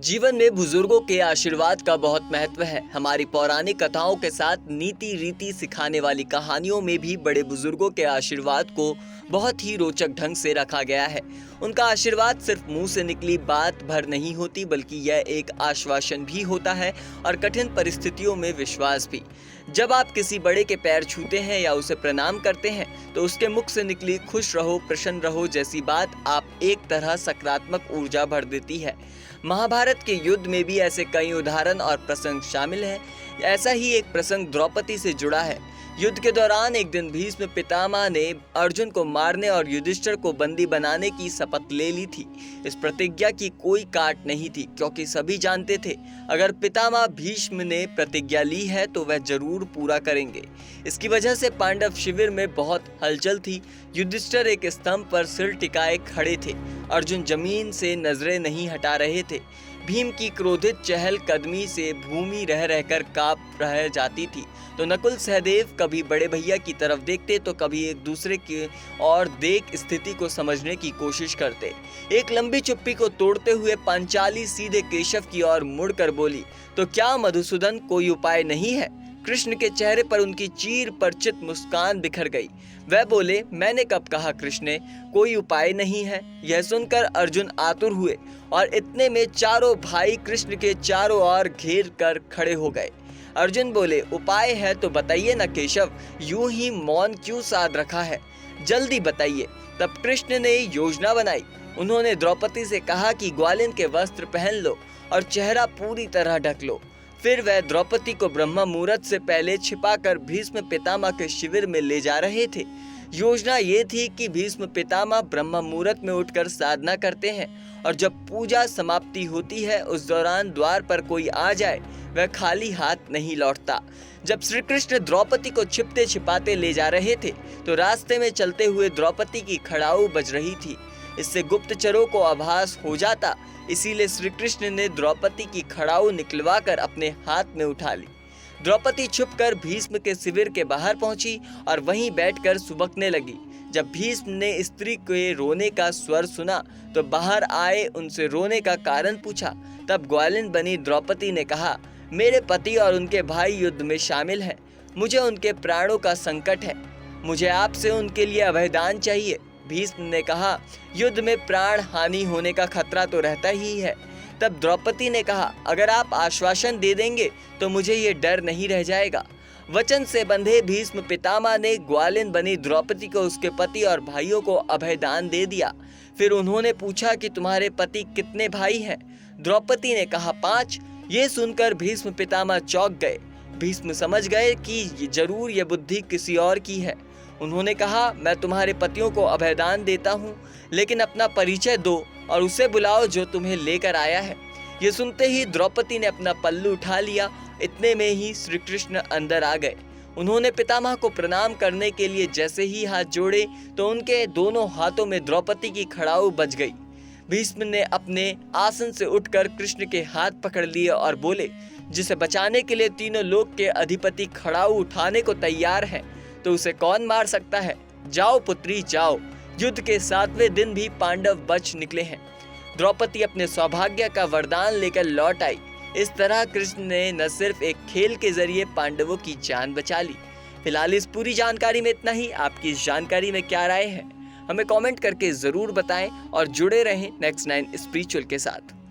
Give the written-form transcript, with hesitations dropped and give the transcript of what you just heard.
जीवन में बुजुर्गों के आशीर्वाद का बहुत महत्व है। हमारी पौराणिक कथाओं के साथ नीति रीति सिखाने वाली कहानियों में भी बड़े बुजुर्गों के आशीर्वाद को बहुत ही रोचक ढंग से रखा गया है। उनका आशीर्वाद सिर्फ मुंह से निकली बात भर नहीं होती, बल्कि यह एक आश्वासन भी होता है और कठिन परिस्थितियों में विश्वास भी। जब आप किसी बड़े के पैर छूते हैं या उसे प्रणाम करते हैं तो उसके मुख से निकली खुश रहो, प्रसन्न रहो जैसी बात आप एक तरह सकारात्मक ऊर्जा भर देती है। महाभारत के युद्ध में भी ऐसे कई उदाहरण और प्रसंग शामिल हैं। ऐसा ही एक प्रसंग द्रौपदी से जुड़ा है। युद्ध के दौरान एक दिन भीष्म पितामह ने अर्जुन को मारने और युधिष्ठिर को बंदी बनाने की शपथ ले ली थी। इस प्रतिज्ञा की कोई काट नहीं थी, क्योंकि सभी जानते थे अगर पितामह भीष्म ने प्रतिज्ञा ली है तो वह जरूर पूरा करेंगे। इसकी वजह से पांडव शिविर में बहुत हलचल थी। युधिष्ठिर एक स्तंभ पर सिर टिकाए खड़े थे। अर्जुन जमीन से नजरें नहीं हटा रहे थे। भीम की क्रोधित चहल कदमी से भूमि रह रहकर कांप रह जाती थी। तो नकुल सहदेव कभी बड़े भैया की तरफ देखते तो कभी एक दूसरे की ओर देख स्थिति को समझने की कोशिश करते। एक लंबी चुप्पी को तोड़ते हुए पांचाली सीधे केशव की ओर मुड़कर बोली, तो क्या मधुसूदन कोई उपाय नहीं है? कृष्ण के चेहरे पर उनकी चीर परिचित मुस्कान बिखर गई। वह बोले, मैंने कब कहा कृष्ण, कोई उपाय नहीं है। यह सुनकर अर्जुन आतुर हुए और इतने में चारों भाई कृष्ण के चारों ओर घेर कर खड़े हो गए। अर्जुन बोले, उपाय है तो बताइए न केशव, यूं ही मौन क्यों साध रखा है, जल्दी बताइए। तब कृष्ण ने योजना बनाई। उन्होंने द्रौपदी से कहा कि ग्वालिन के वस्त्र पहन लो और चेहरा पूरी तरह ढक लो। फिर वह द्रौपदी को ब्रह्म मुहूर्त से पहले छिपाकर भीष्म पितामह के शिविर में ले जा रहे थे। योजना ये थी कि भीष्म पितामह ब्रह्म मुहूर्त में उठकर साधना करते हैं और जब पूजा समाप्ति होती है उस दौरान द्वार पर कोई आ जाए वह खाली हाथ नहीं लौटता। जब श्री कृष्ण द्रौपदी को छिपते छिपाते ले जा रहे थे तो रास्ते में चलते हुए द्रौपदी की खड़ाऊ बज रही थी। इससे गुप्तचरों को आभास हो जाता, इसीलिए श्री कृष्ण ने द्रौपदी की खड़ाऊ निकलवाकर अपने हाथ में उठा ली। द्रौपदी छुपकर भीष्म के शिविर के बाहर पहुंची और वहीं बैठकर सुबकने लगी। जब भीष्म ने स्त्री के रोने का स्वर सुना तो बाहर आए उनसे रोने का कारण पूछा। तब ग्वालिन बनी द्रौपदी ने कहा, मेरे पति और उनके भाई युद्ध में शामिल हैं। मुझे उनके प्राणों का संकट है। मुझे आपसे उनके लिए अभयदान चाहिए। भीष्म ने कहा, युद्ध में प्राण हानि होने का खतरा तो रहता ही है। तब द्रौपदी ने कहा, अगर आप आश्वासन दे देंगे तो मुझे ये डर नहीं रह जाएगा। वचन से बंधे भीष्म पितामह ने ग्वालिन बनी द्रौपदी को उसके पति और भाइयों को अभयदान दे दिया। फिर उन्होंने पूछा कि तुम्हारे पति कितने भाई हैं? द्रौपदी ने कहा, 5। ये सुनकर भीष्म पितामह चौंक गए। भीष्म समझ गए कि जरूर ये बुद्धि किसी और की है। उन्होंने कहा, मैं तुम्हारे पतियों को अभयदान देता हूँ, लेकिन अपना परिचय दो और उसे बुलाओ जो तुम्हें लेकर आया है। ये सुनते ही द्रौपदी ने अपना पल्लू उठा लिया। इतने में ही श्री कृष्ण अंदर आ गए। उन्होंने पितामह को प्रणाम करने के लिए जैसे ही हाथ जोड़े तो उनके दोनों हाथों में द्रौपदी की खड़ाऊ बज गई। भीष्म ने अपने आसन से उठकर कृष्ण के हाथ पकड़ लिए और बोले, जिसे बचाने के लिए तीनों लोक के अधिपति खड़ाऊ उठाने को तैयार है तो उसे कौन मार सकता है? जाओ पुत्री जाओ। युद्ध के 7वें दिन भी पांडव बच निकले हैं। द्रौपदी अपने सौभाग्य का वरदान लेकर लौट आई। इस तरह कृष्ण ने न सिर्फ एक खेल के जरिए पांडवों की जान बचा ली। फिलहाल इस पूरी जानकारी में इतना ही। आपकी इस जानकारी में क्या राय है, हमें कमेंट करके जरूर बताएं और जुड़े रहें नेक्स्ट 9 स्पिरिचुअल के साथ।